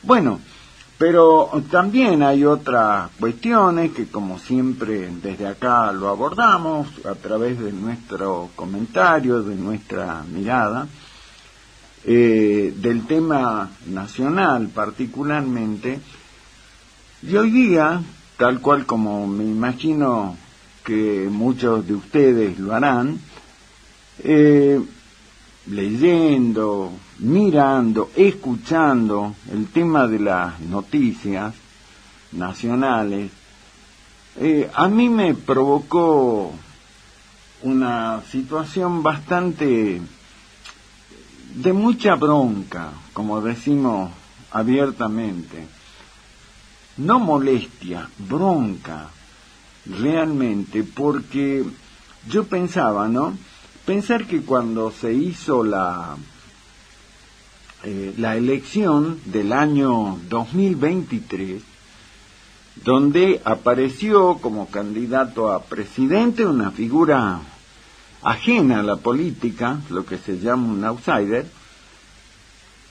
Bueno, pero también hay otras cuestiones que, como siempre, desde acá lo abordamos a través de nuestro comentario, de nuestra mirada, del tema nacional particularmente. Y hoy día, tal cual como me imagino que muchos de ustedes lo harán, leyendo, mirando, escuchando el tema de las noticias nacionales, a mí me provocó una situación bastante de mucha bronca, como decimos abiertamente, no molestia, bronca, realmente, porque yo pensaba, ¿no? Pensar que cuando se hizo la elección del año 2023, donde apareció como candidato a presidente una figura ajena a la política, lo que se llama un outsider,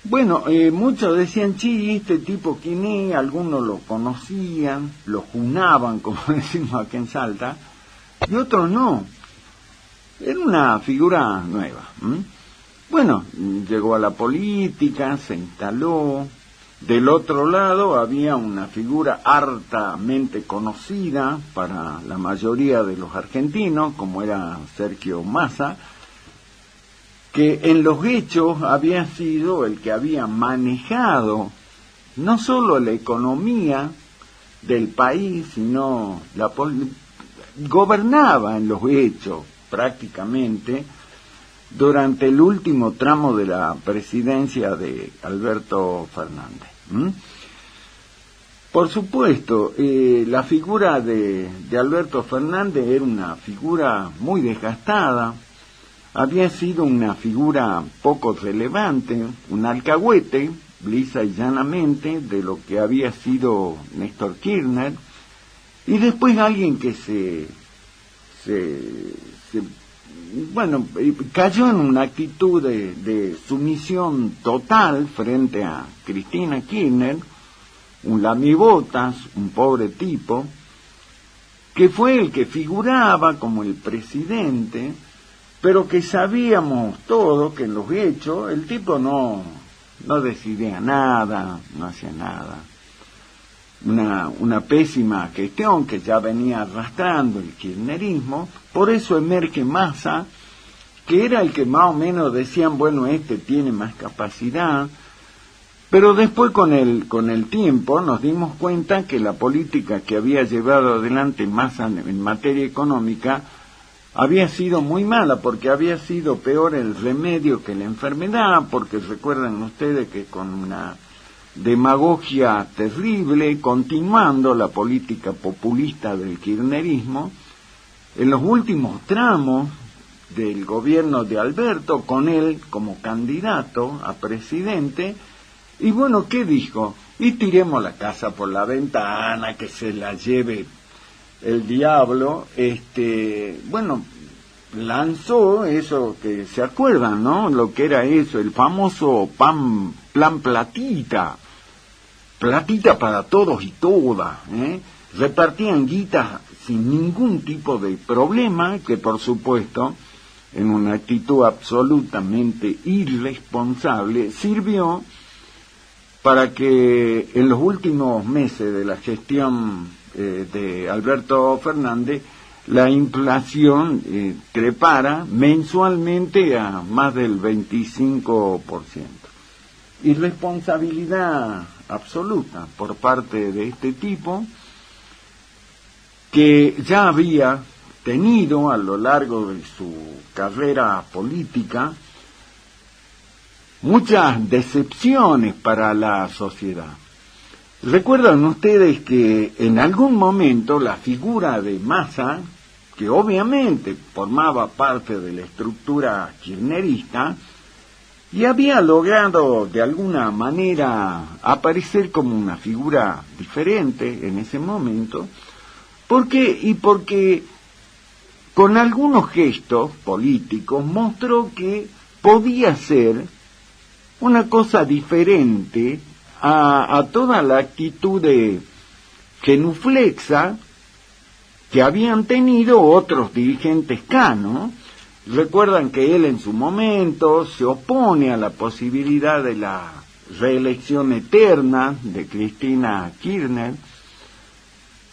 bueno, muchos decían, sí, este tipo quién es, algunos lo conocían, lo junaban, como decimos aquí en Salta, y otros no. Era una figura nueva. Bueno, llegó a la política, se instaló. Del otro lado había una figura hartamente conocida para la mayoría de los argentinos, como era Sergio Massa, que en los hechos había sido el que había manejado no solo la economía del país, sino gobernaba en los hechos prácticamente durante el último tramo de la presidencia de Alberto Fernández. Por supuesto, la figura de Alberto Fernández era una figura muy desgastada, había sido una figura poco relevante, un alcahuete, lisa y llanamente, de lo que había sido Néstor Kirchner, y después alguien que cayó en una actitud de sumisión total frente a Cristina Kirchner, un lamibotas, un pobre tipo, que fue el que figuraba como el presidente, pero que sabíamos todos que en los hechos el tipo no decidía nada, no hacía nada. Una pésima gestión que ya venía arrastrando el kirchnerismo. Por eso emerge Massa, que era el que más o menos decían, bueno, este tiene más capacidad, pero después con el tiempo nos dimos cuenta que la política que había llevado adelante Massa en materia económica había sido muy mala, porque había sido peor el remedio que la enfermedad, porque recuerdan ustedes que con una demagogia terrible, continuando la política populista del kirchnerismo, en los últimos tramos del gobierno de Alberto, con él como candidato a presidente, y bueno, ¿qué dijo? Y tiremos la casa por la ventana, que se la lleve el diablo. Bueno, lanzó eso que se acuerdan, ¿no? Lo que era eso, el famoso plan platita para todos y todas, repartían guitas sin ningún tipo de problema, que por supuesto, en una actitud absolutamente irresponsable, sirvió para que en los últimos meses de la gestión de Alberto Fernández, la inflación trepara mensualmente a más del 25%. Irresponsabilidad absoluta por parte de este tipo, que ya había tenido a lo largo de su carrera política muchas decepciones para la sociedad. ¿Recuerdan ustedes que en algún momento la figura de Massa, que obviamente formaba parte de la estructura kirchnerista, y había logrado de alguna manera aparecer como una figura diferente en ese momento? ¿Por qué? Y porque con algunos gestos políticos mostró que podía ser una cosa diferente a toda la actitud de genuflexa que habían tenido otros dirigentes K, ¿no? Recuerdan que él en su momento se opone a la posibilidad de la reelección eterna de Cristina Kirchner,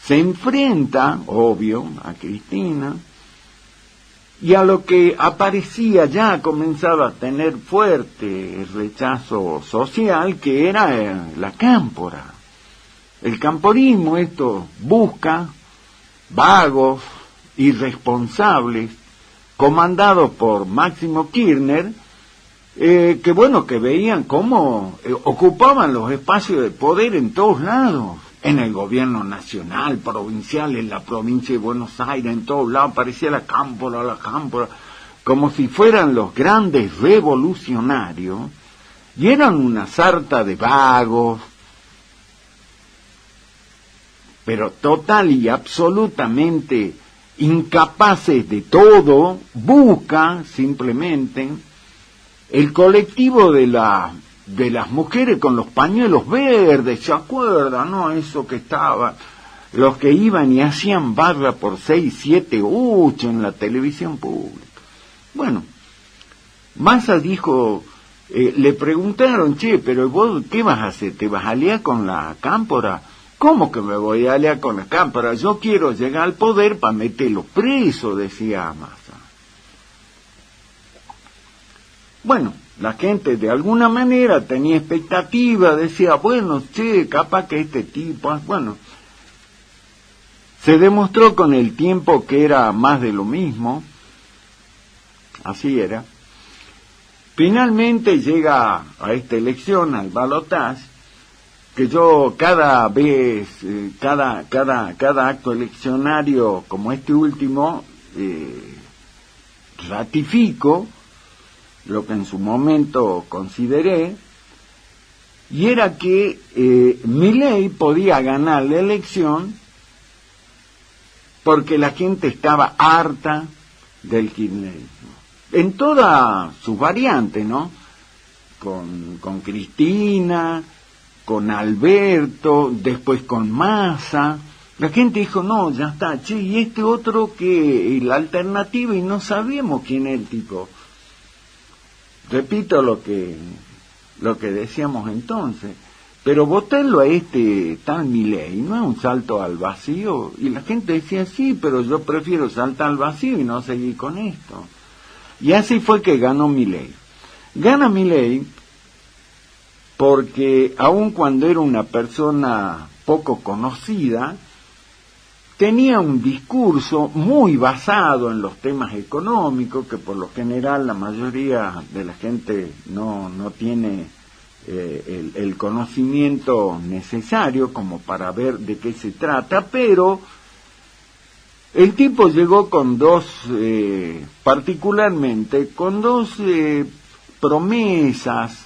se enfrenta, obvio, a Cristina, y a lo que aparecía ya comenzaba a tener fuerte rechazo social, que era la cámpora. El camporismo, esto busca vagos, irresponsables, comandados por Máximo Kirchner, que veían cómo ocupaban los espacios de poder en todos lados, en el gobierno nacional, provincial, en la provincia de Buenos Aires, en todos lados aparecía la cámpora, como si fueran los grandes revolucionarios, y eran una sarta de vagos, pero total y absolutamente incapaces de todo, buscan simplemente el colectivo de las mujeres con los pañuelos verdes, ¿se acuerdan? ¿No? Eso que estaba, los que iban y hacían barra por 6, 7, 8 en la televisión pública. Bueno, Massa dijo, le preguntaron, che, pero vos, ¿qué vas a hacer? ¿Te vas a aliar con la cámpora? ¿Cómo que me voy a aliar con la cámpora? Yo quiero llegar al poder para meterlo preso, decía Massa. Bueno, la gente de alguna manera tenía expectativa, decía, bueno, che, capaz que este tipo, bueno, se demostró con el tiempo que era más de lo mismo, así era. Finalmente llega a esta elección, al balotaje, que yo cada vez, cada acto eleccionario como este último, ratifico lo que en su momento consideré, y era que Milei podía ganar la elección porque la gente estaba harta del kirchnerismo, en todas sus variantes, ¿no? Con Cristina, con Alberto, después con Massa. La gente dijo, no, ya está, che, y este otro que la alternativa, y no sabíamos quién es el tipo. Repito lo que decíamos entonces, pero votarlo a este tal Milei no es un salto al vacío, y la gente decía, sí, pero yo prefiero saltar al vacío y no seguir con esto. Y así fue que ganó Milei. Gana Milei porque aun cuando era una persona poco conocida, tenía un discurso muy basado en los temas económicos, que por lo general la mayoría de la gente no tiene el conocimiento necesario como para ver de qué se trata, pero el tipo llegó con particularmente con dos promesas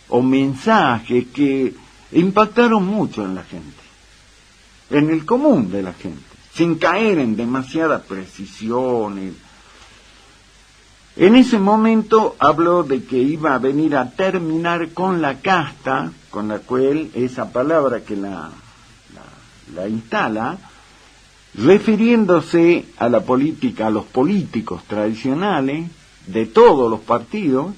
o mensajes que impactaron mucho en la gente, en el común de la gente, sin caer en demasiadas precisiones. En ese momento habló de que iba a venir a terminar con la casta, con la cual esa palabra que la instala, refiriéndose a la política, a los políticos tradicionales de todos los partidos,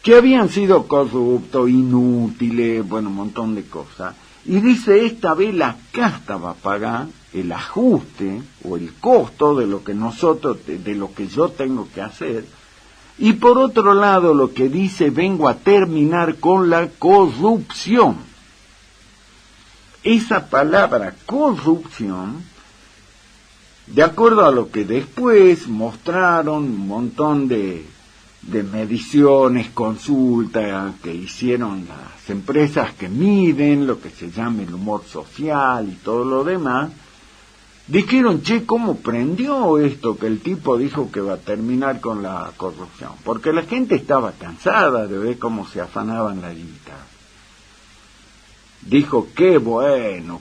que habían sido corruptos, inútiles, bueno, un montón de cosas. Y dice, esta vez la casta va a pagar el ajuste o el costo de lo que de lo que yo tengo que hacer. Y por otro lado, lo que dice, vengo a terminar con la corrupción. Esa palabra corrupción, de acuerdo a lo que después mostraron un montón de mediciones, consultas que hicieron las empresas que miden lo que se llama el humor social y todo lo demás, dijeron, che, ¿cómo prendió esto que el tipo dijo que va a terminar con la corrupción? Porque la gente estaba cansada de ver cómo se afanaban la guita. Dijo, qué bueno,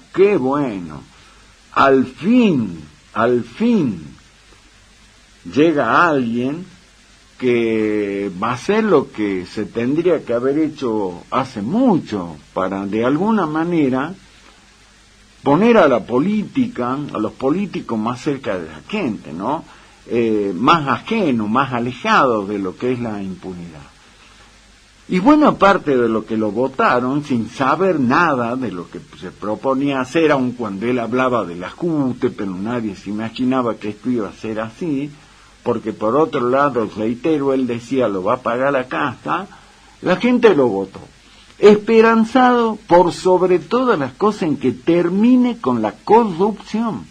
al fin llega alguien que va a ser lo que se tendría que haber hecho hace mucho, para de alguna manera poner a la política, a los políticos más cerca de la gente, ¿no? Más ajeno, más alejado de lo que es la impunidad. Y buena parte de lo que lo votaron sin saber nada de lo que se proponía hacer, aun cuando él hablaba del ajuste, pero nadie se imaginaba que esto iba a ser así, porque por otro lado, reitero, él decía lo va a pagar la casta, la gente lo votó, esperanzado por sobre todas las cosas en que termine con la corrupción.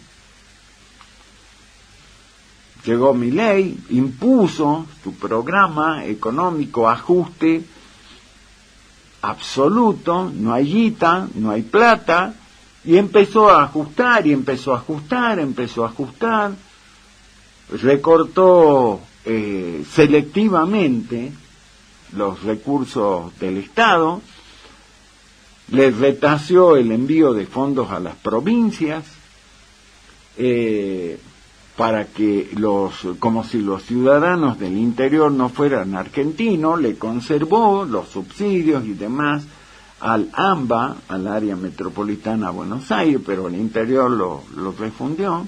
Llegó Milei, impuso su programa económico, ajuste absoluto, no hay guita, no hay plata, y empezó a ajustar, y empezó a ajustar, recortó selectivamente los recursos del Estado, le retació el envío de fondos a las provincias, para que como si los ciudadanos del interior no fueran argentinos, le conservó los subsidios y demás al AMBA, al área metropolitana de Buenos Aires, pero el interior lo refundió.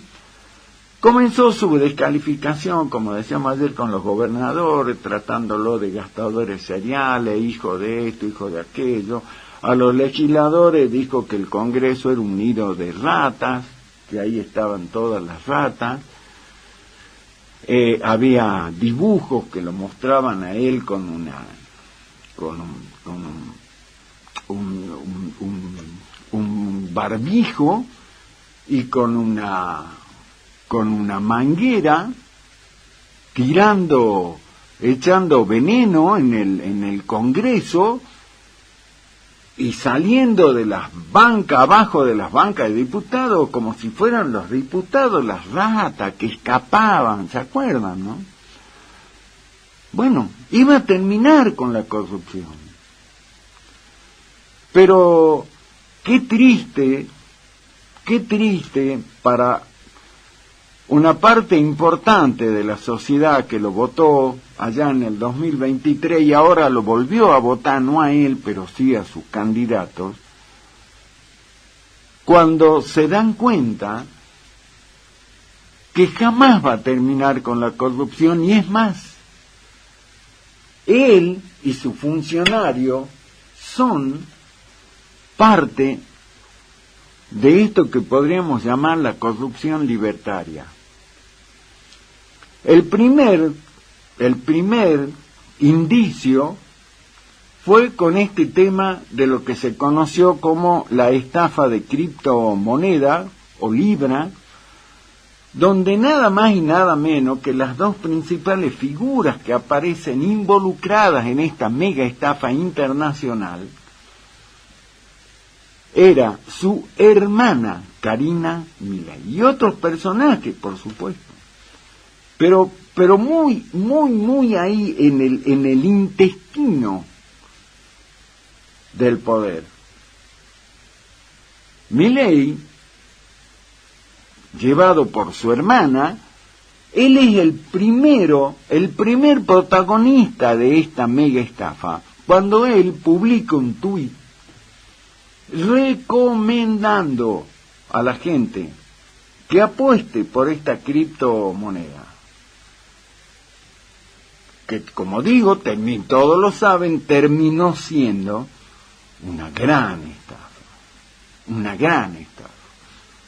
Comenzó su descalificación, como decíamos ayer, con los gobernadores, tratándolo de gastadores seriales, hijo de esto, hijo de aquello. A los legisladores dijo que el Congreso era un nido de ratas, que ahí estaban todas las ratas. Había dibujos que lo mostraban a él con un barbijo y con una manguera echando veneno en el Congreso y saliendo de las bancas, abajo de las bancas de diputados, como si fueran los diputados las ratas que escapaban, ¿se acuerdan, no? Bueno, iba a terminar con la corrupción. Pero qué triste para una parte importante de la sociedad que lo votó allá en el 2023 y ahora lo volvió a votar, no a él, pero sí a sus candidatos, cuando se dan cuenta que jamás va a terminar con la corrupción, y es más, él y su funcionario son parte de esto que podríamos llamar la corrupción libertaria. El primer indicio fue con este tema de lo que se conoció como la estafa de criptomoneda o libra, donde nada más y nada menos que las dos principales figuras que aparecen involucradas en esta mega estafa internacional era su hermana Karina Milei y otros personajes, por supuesto, pero muy ahí en el intestino del poder. Milei, llevado por su hermana, él es el primer protagonista de esta mega estafa, cuando él publica un tuit recomendando a la gente que apueste por esta criptomoneda, que, como digo, todos lo saben, terminó siendo una gran estafa.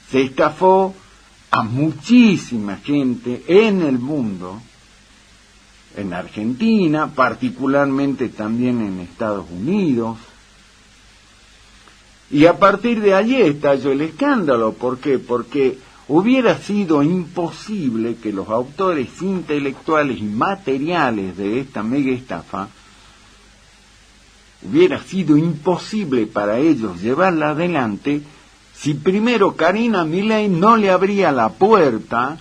Se estafó a muchísima gente en el mundo, en Argentina, particularmente también en Estados Unidos. Y a partir de allí estalló el escándalo. ¿Por qué? Porque hubiera sido imposible que los autores intelectuales y materiales de esta mega estafa, hubiera sido imposible para ellos llevarla adelante si primero Karina Milei no le abría la puerta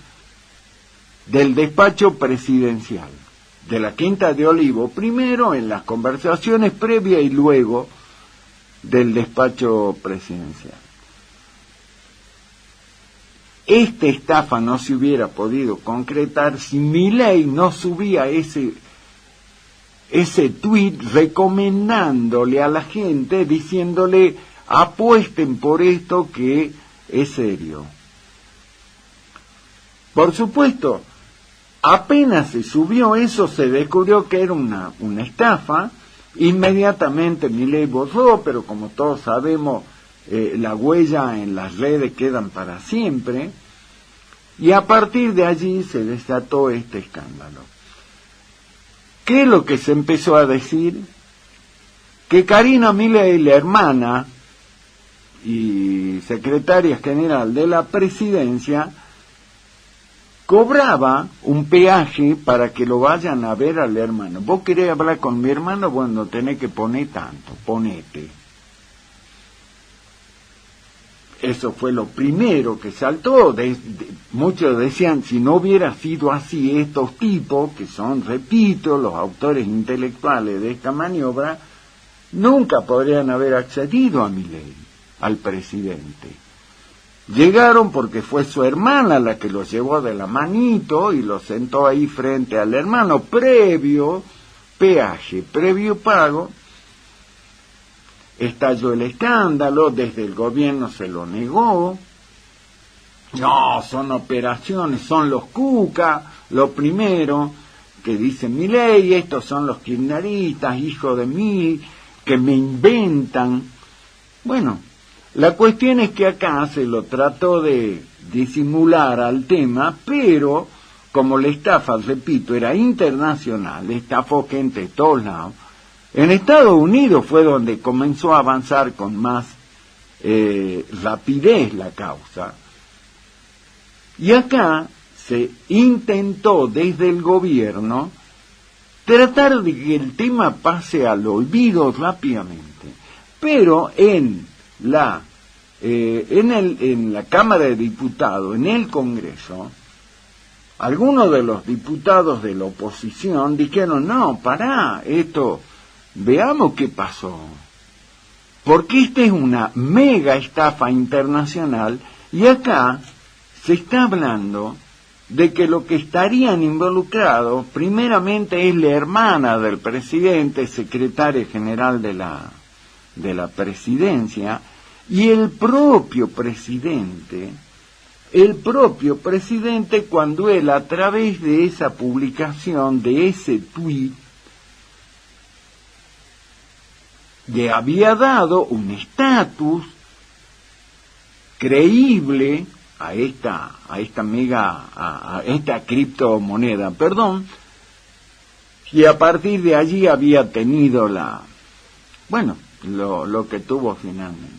del despacho presidencial, de la Quinta de Olivos, primero en las conversaciones previas y luego del despacho presidencial. Esta estafa no se hubiera podido concretar si Milei no subía ese ese tuit recomendándole a la gente, diciéndole apuesten por esto que es serio. Por supuesto, apenas se subió eso, se descubrió que era una estafa. Inmediatamente Milei borró, pero como todos sabemos, la huella en las redes quedan para siempre, y a partir de allí se desató este escándalo. ¿Qué es lo que se empezó a decir? Que Karina Milei, la hermana y secretaria general de la presidencia, cobraba un peaje para que lo vayan a ver al hermano. Vos querés hablar con mi hermano, bueno, tenés que poner tanto, ponete. Eso fue lo primero que saltó. Muchos decían, si no hubiera sido así, estos tipos, que son, repito, los autores intelectuales de esta maniobra, nunca podrían haber accedido a Milei, al presidente. Llegaron porque fue su hermana la que los llevó de la manito y los sentó ahí frente al hermano, previo peaje, previo pago. Estalló el escándalo, desde el gobierno se lo negó. No, son operaciones, son los cuca, lo primero que dice Milei, estos son los kirchneristas, hijo de mí, que me inventan. Bueno, la cuestión es que acá se lo trató de disimular al tema, pero como la estafa, repito, era internacional, estafó gente de todos lados. En Estados Unidos fue donde comenzó a avanzar con más rapidez la causa. Y acá se intentó desde el gobierno tratar de que el tema pase al olvido rápidamente. Pero en la Cámara de Diputados, en el Congreso, algunos de los diputados de la oposición dijeron, no, pará, esto, veamos qué pasó. Porque esta es una mega estafa internacional y acá se está hablando de que lo que estarían involucrados primeramente es la hermana del presidente, secretaria general de la presidencia, y el propio presidente cuando él, a través de esa publicación, de ese tuit, le había dado un estatus creíble a esta criptomoneda, y a partir de allí había tenido lo que tuvo finalmente.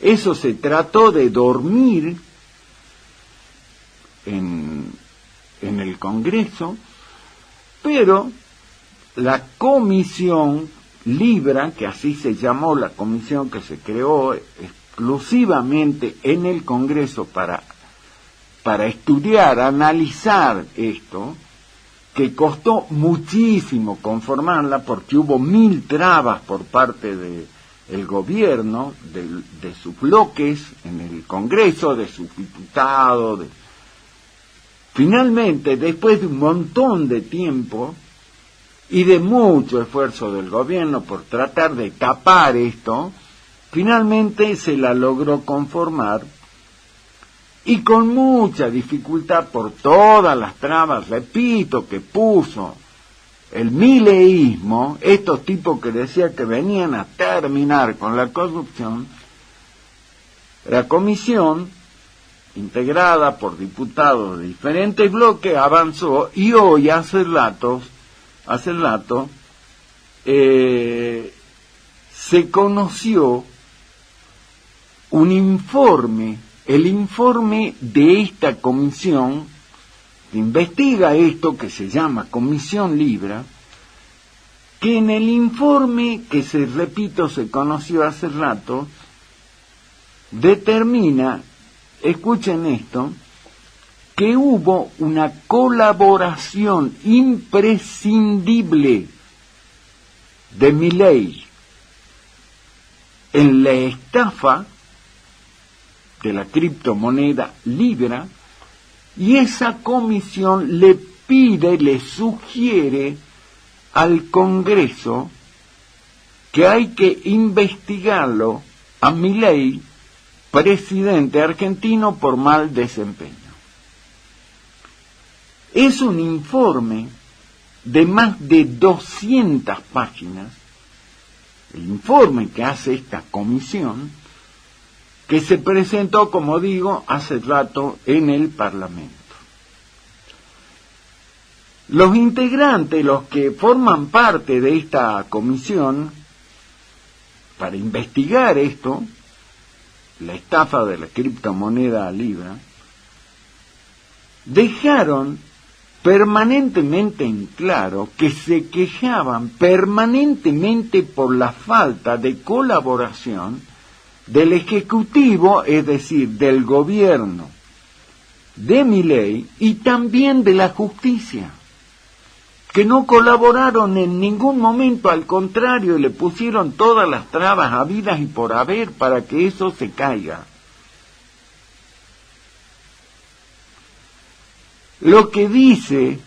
Eso se trató de dormir en el Congreso, pero la comisión Libra, que así se llamó la comisión que se creó exclusivamente en el Congreso para estudiar, analizar esto, que costó muchísimo conformarla porque hubo 1000 trabas por parte del gobierno, de sus bloques en el Congreso, de sus diputados. Finalmente, después de un montón de tiempo y de mucho esfuerzo del gobierno por tratar de tapar esto, finalmente se la logró conformar, y con mucha dificultad por todas las trabas, repito, que puso el mileísmo, estos tipos que decían que venían a terminar con la corrupción. La comisión, integrada por diputados de diferentes bloques, avanzó, y hoy, hace rato, se conoció un informe, el informe de esta comisión que investiga esto, que se llama Comisión Libra, que en el informe que se conoció hace rato, determina, escuchen esto, que hubo una colaboración imprescindible de Milei en la estafa de la criptomoneda Libra, y esa comisión le sugiere al Congreso que hay que investigarlo a Milei, presidente argentino, por mal desempeño. Es un informe de más de 200 páginas, el informe que hace esta comisión, que se presentó, como digo, hace rato en el Parlamento. Los integrantes, los que forman parte de esta comisión, para investigar esto, la estafa de la criptomoneda Libra, dejaron permanentemente en claro que se quejaban permanentemente por la falta de colaboración del Ejecutivo, es decir, del gobierno de Milei, y también de la justicia, que no colaboraron en ningún momento, al contrario, le pusieron todas las trabas habidas y por haber para que eso se caiga. Lo que dice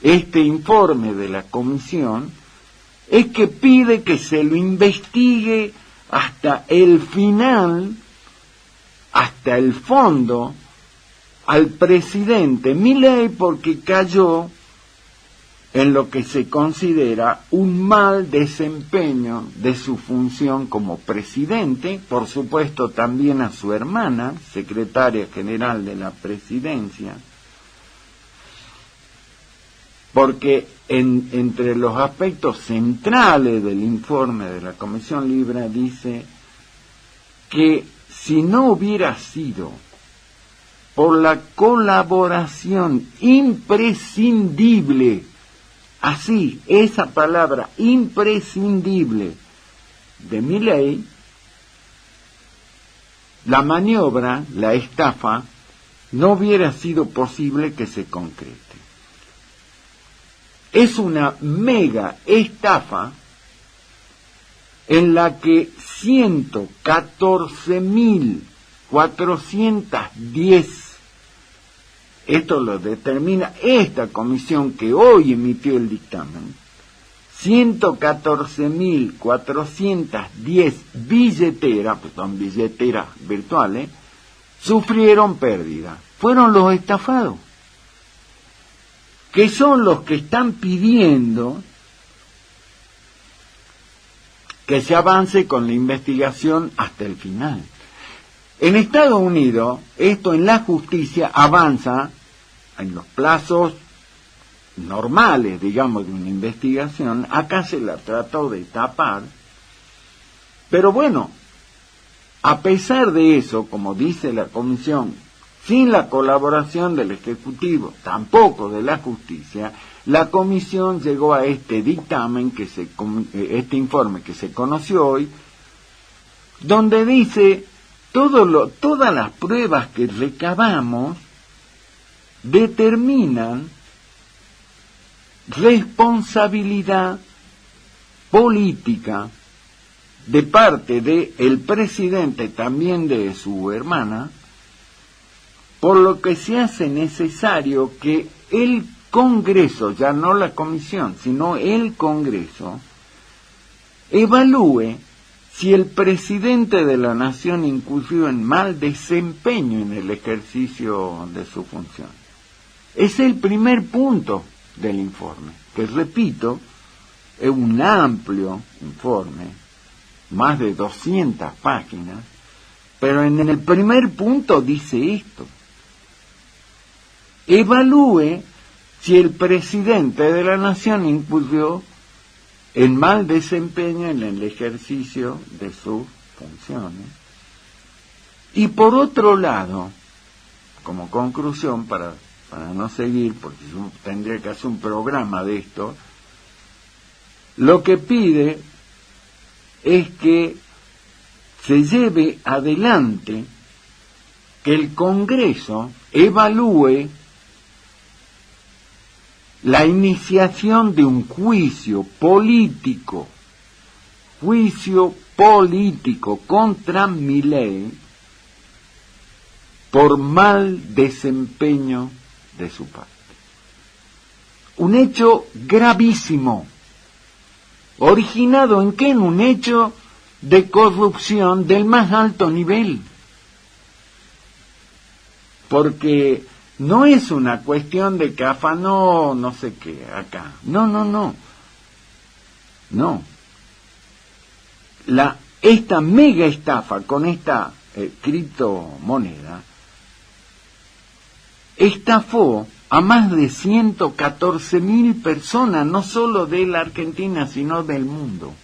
este informe de la comisión es que pide que se lo investigue hasta el final, hasta el fondo, al presidente Milei, porque cayó en lo que se considera un mal desempeño de su función como presidente, por supuesto también a su hermana, secretaria general de la presidencia, porque entre los aspectos centrales del informe de la Comisión Libra dice que si no hubiera sido por la colaboración imprescindible, así, esa palabra, imprescindible, de Milei, la maniobra, la estafa, no hubiera sido posible que se concrete. Es una mega estafa en la que 114.410, esto lo determina esta comisión que hoy emitió el dictamen, 114.410 billeteras, pues son billeteras virtuales, sufrieron pérdida. Fueron los estafados, que son los que están pidiendo que se avance con la investigación hasta el final. En Estados Unidos, esto en la justicia avanza en los plazos normales, digamos, de una investigación. Acá se la trató de tapar, pero bueno, a pesar de eso, como dice la comisión, sin la colaboración del Ejecutivo, tampoco de la justicia, la comisión llegó a este dictamen, este informe que se conoció hoy, donde dice todas las pruebas que recabamos determinan responsabilidad política de parte del presidente, también de su hermana, por lo que se hace necesario que el Congreso, ya no la comisión, sino el Congreso, evalúe si el presidente de la nación incurrió en mal desempeño en el ejercicio de su función. Es el primer punto del informe, que repito, es un amplio informe, más de 200 páginas, pero en el primer punto dice esto: evalúe si el presidente de la nación incurrió en mal desempeño en el ejercicio de sus funciones. Y por otro lado, como conclusión, para no seguir, porque yo tendría que hacer un programa de esto, lo que pide es que se lleve adelante, que el Congreso evalúe la iniciación de un juicio político contra Milei por mal desempeño de su parte. un hecho gravísimo. ¿Originado en qué? En un hecho de corrupción del más alto nivel. Porque no es una cuestión de que afanó no sé qué acá. No. Esta mega estafa con esta criptomoneda estafó a más de 114.000 personas, no solo de la Argentina, sino del mundo.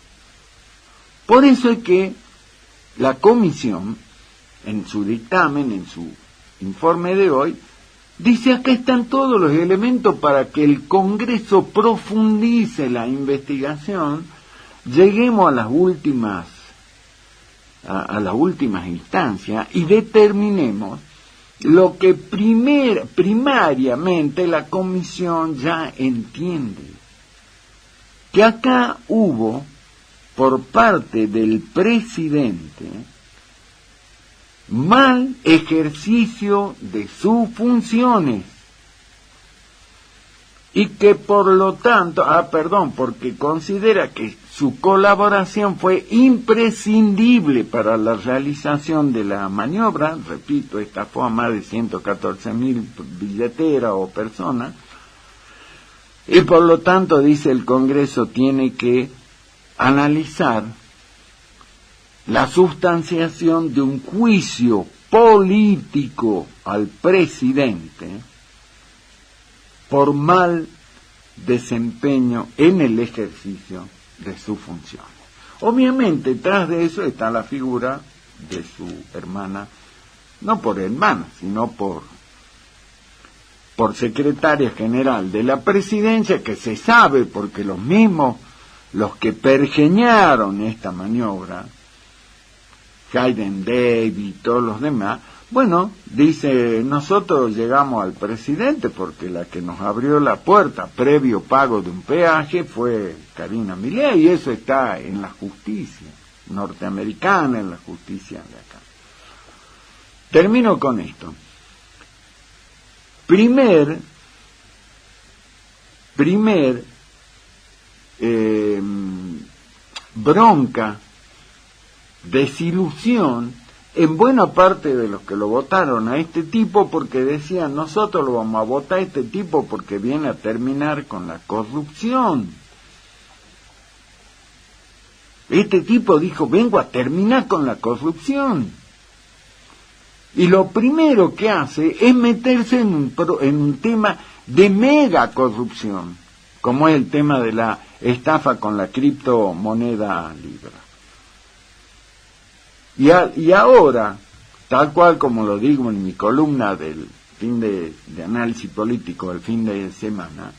Por eso es que la comisión, en su dictamen, en su informe de hoy, dice: acá están todos los elementos para que el Congreso profundice la investigación, lleguemos a las últimas instancias y determinemos lo que primariamente la comisión ya entiende, que acá hubo, por parte del presidente, mal ejercicio de sus funciones, y que por lo tanto, porque considera que su colaboración fue imprescindible para la realización de la maniobra. Repito, estafó a más de 114.000 billeteras o personas, y por lo tanto, dice, el Congreso tiene que analizar la sustanciación de un juicio político al presidente por mal desempeño en el ejercicio de sus funciones. Obviamente, tras de eso está la figura de su hermana, no por hermana, sino por secretaria general de la presidencia, que se sabe porque los que pergeñaron esta maniobra, Hayden David y todos los demás, bueno, dice: nosotros llegamos al presidente porque la que nos abrió la puerta previo pago de un peaje fue Karina Milei, y eso está en la justicia norteamericana, en la justicia de acá. Termino con esto. Primer bronca, desilusión en buena parte de los que lo votaron a este tipo, porque decían: nosotros lo vamos a votar a este tipo porque viene a terminar con la corrupción. Este tipo dijo: vengo a terminar con la corrupción. Y lo primero que hace es meterse en un tema de mega corrupción, como es el tema de la estafa con la criptomoneda Libra. Y ahora, tal cual como lo digo en mi columna del fin de análisis político del fin de semana,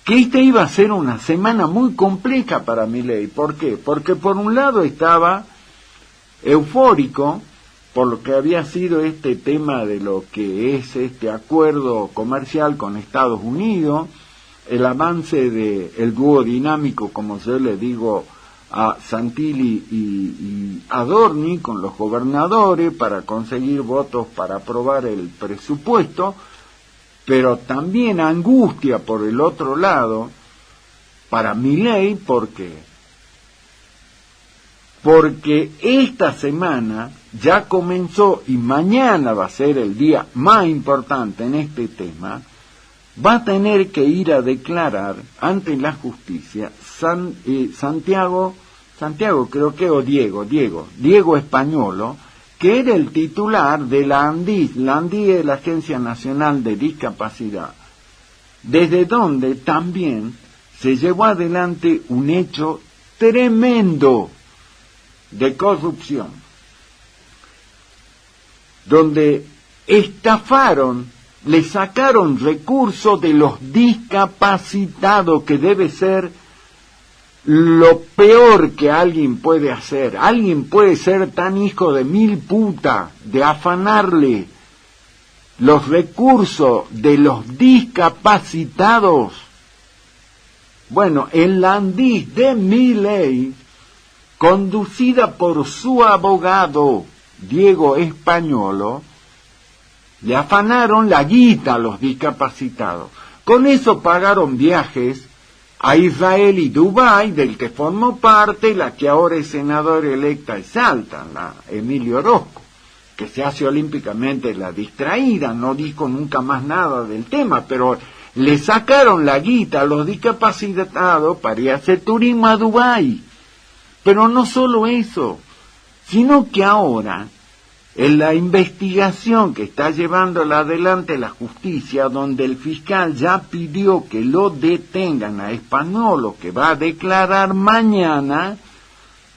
que esta iba a ser una semana muy compleja para Milei. ¿Por qué? Porque por un lado estaba eufórico por lo que había sido este tema de lo que es este acuerdo comercial con Estados Unidos, el avance del dúo dinámico, como yo le digo a Santilli y Adorni, con los gobernadores para conseguir votos para aprobar el presupuesto, pero también angustia por el otro lado para Milei. ¿Por qué? Porque esta semana ya comenzó, y mañana va a ser el día más importante en este tema, va a tener que ir a declarar ante la justicia Santiago creo que, o Diego Españolo, que era el titular de la ANDIS. La ANDIS es la Agencia Nacional de Discapacidad, desde donde también se llevó adelante un hecho tremendo de corrupción, donde estafaron, le sacaron recursos de los discapacitados, que debe ser lo peor que alguien puede hacer. Alguien puede ser tan hijo de mil puta de afanarle los recursos de los discapacitados. Bueno, en la ANDIS de Milei, conducida por su abogado Diego Españolo, le afanaron la guita a los discapacitados. Con eso pagaron viajes a Israel y Dubái, del que formó parte la que ahora es senadora electa de Salta, la Emilio Orozco, que se hace olímpicamente la distraída, no dijo nunca más nada del tema, pero le sacaron la guita a los discapacitados para ir a hacer turismo a Dubái. Pero no solo eso, sino que ahora, en la investigación que está llevándola adelante la justicia, donde el fiscal ya pidió que lo detengan a Españolo, que va a declarar mañana,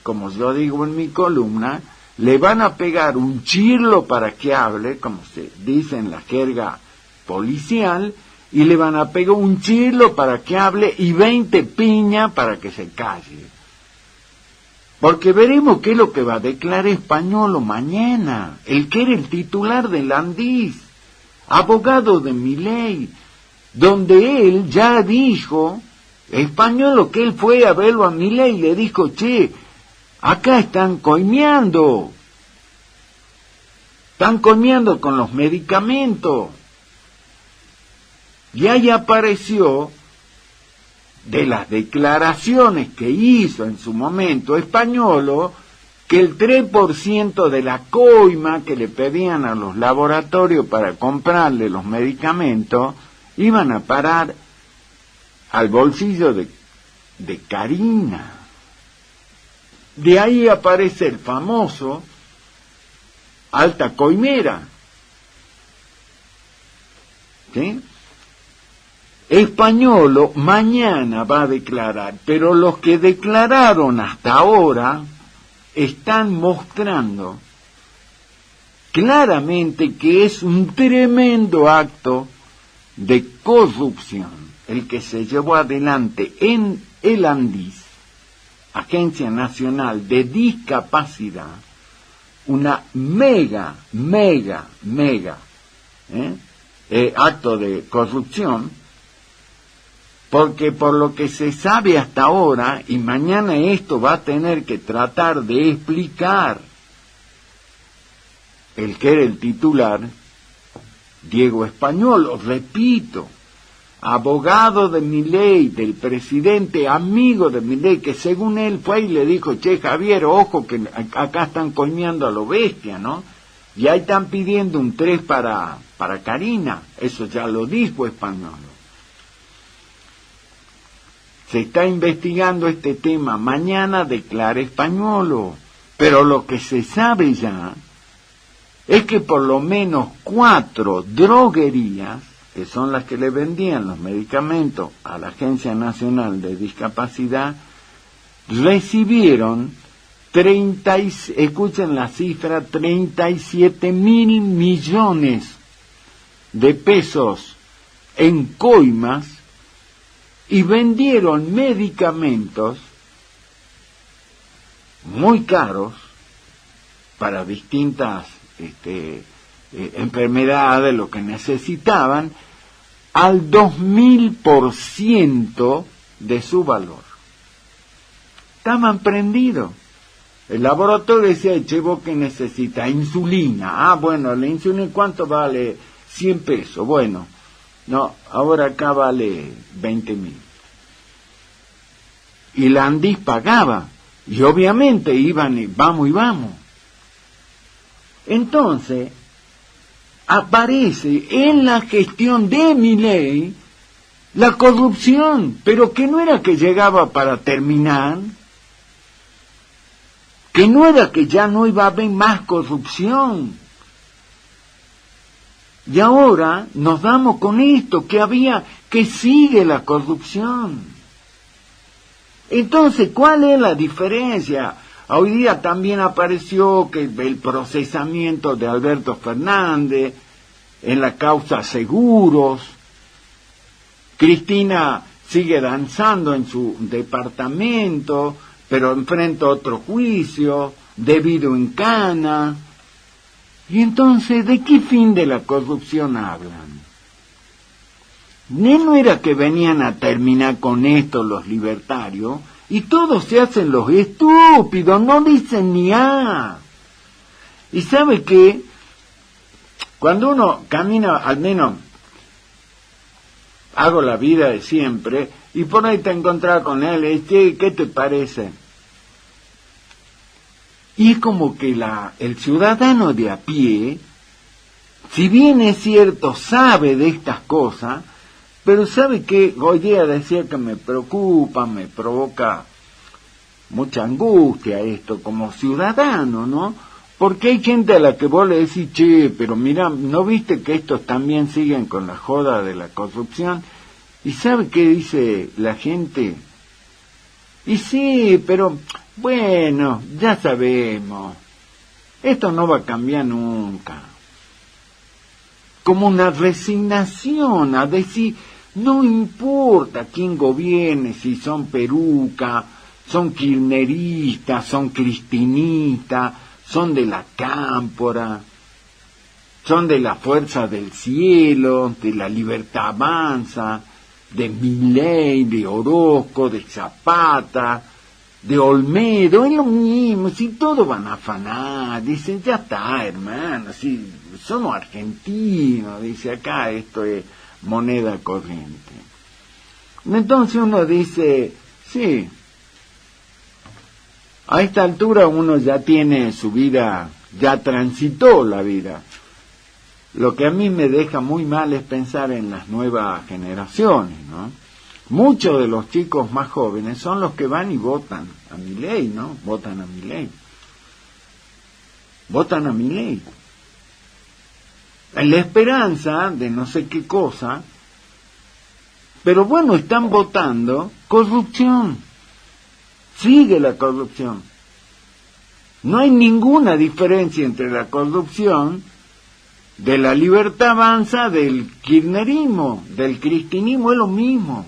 como yo digo en mi columna, le van a pegar un chirlo para que hable, como se dice en la jerga policial, y le van a pegar un chirlo para que hable y 20 piñas para que se calle. Porque veremos qué es lo que va a declarar Españolo mañana, el que era el titular del Andís, abogado de Milei, donde él ya dijo, Españolo, que él fue a verlo a Milei y le dijo, che, acá están coimeando con los medicamentos. Y ahí apareció, de las declaraciones que hizo en su momento Españolo, que el 3% de la coima que le pedían a los laboratorios para comprarle los medicamentos iban a parar al bolsillo de Karina. De ahí aparece el famoso alta coimera, ¿sí? Españolo mañana va a declarar, pero los que declararon hasta ahora están mostrando claramente que es un tremendo acto de corrupción el que se llevó adelante en el Andís, Agencia Nacional de Discapacidad, una mega acto de corrupción, porque por lo que se sabe hasta ahora, y mañana esto va a tener que tratar de explicar el que era el titular, Diego Españolo, repito, abogado de Milei, del presidente, amigo de Milei, que según él fue y le dijo, che Javier, ojo que acá están coimeando a lo bestia, ¿no? Y ahí están pidiendo un 3 para Karina, eso ya lo dijo Españolo. Se está investigando este tema, mañana declara Españolo, pero lo que se sabe ya es que por lo menos 4 droguerías, que son las que le vendían los medicamentos a la Agencia Nacional de Discapacidad, recibieron escuchen la cifra, 37.000 millones de pesos en coimas, y vendieron medicamentos muy caros para distintas enfermedades, lo que necesitaban, al 2000% de su valor. Estaban prendidos. El laboratorio decía, che, ¿vos qué necesita? Insulina. Ah, bueno, la insulina, ¿cuánto vale? 100 pesos. Bueno, no, ahora acá vale 20.000. Y la Andís pagaba, y obviamente iban y vamos. Entonces, aparece en la gestión de Milei la corrupción, pero que no era que llegaba para terminar, que no era que ya no iba a haber más corrupción. Y ahora nos damos con esto, que sigue la corrupción. Entonces, ¿cuál es la diferencia? Hoy día también apareció que el procesamiento de Alberto Fernández en la causa Seguros. Cristina sigue danzando en su departamento, pero enfrenta otro juicio, debido en cana. Y entonces, ¿de qué fin de la corrupción hablan? No era que venían a terminar con esto los libertarios, y todos se hacen los estúpidos, no dicen ni A. Y ¿sabe qué? Cuando uno camina, al menos hago la vida de siempre, y por ahí te encontrás con él y dices, ¿qué te parece? Y es como que el ciudadano de a pie, si bien es cierto, sabe de estas cosas, pero sabe que hoy día decía que me preocupa, me provoca mucha angustia esto como ciudadano, ¿no? Porque hay gente a la que vos le decís, che, pero mira, ¿no viste que estos también siguen con la joda de la corrupción? ¿Y sabe qué dice la gente? Y sí, pero bueno, ya sabemos, esto no va a cambiar nunca. Como una resignación a decir, no importa quién gobierne, si son peruca, son kirchneristas, son cristinistas, son de la Cámpora, son de la Fuerza del Cielo, de la Libertad Avanza, de Milei, de Orozco, de Zapata, de Olmedo, es lo mismo, si todos van a afanar, dicen, ya está, hermano, si somos argentinos, dice, acá esto es moneda corriente. Entonces uno dice, sí, a esta altura uno ya tiene su vida, ya transitó la vida. Lo que a mí me deja muy mal es pensar en las nuevas generaciones, ¿no? Muchos de los chicos más jóvenes son los que van y votan a Milei, ¿no? Votan a Milei. Votan a Milei. En la esperanza de no sé qué cosa, pero bueno, están votando corrupción. Sigue la corrupción. No hay ninguna diferencia entre la corrupción de la Libertad Avanza, del kirchnerismo, del cristinismo, es lo mismo.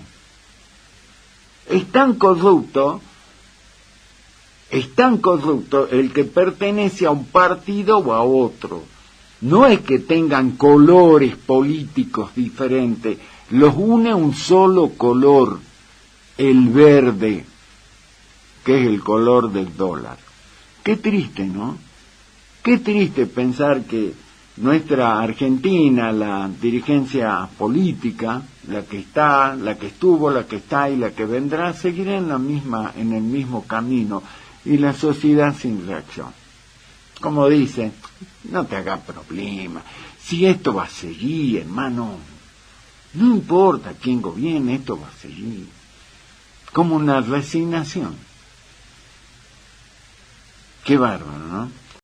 Es tan corrupto el que pertenece a un partido o a otro. No es que tengan colores políticos diferentes, los une un solo color, el verde, que es el color del dólar. Qué triste, ¿no? Qué triste pensar que nuestra Argentina, la dirigencia política, la que está, la que estuvo, la que está y la que vendrá, seguirá en el mismo camino, y la sociedad sin reacción. Como dice, no te hagas problema, si esto va a seguir, hermano, no importa quién gobierne, esto va a seguir. Como una resignación. Qué bárbaro, ¿no?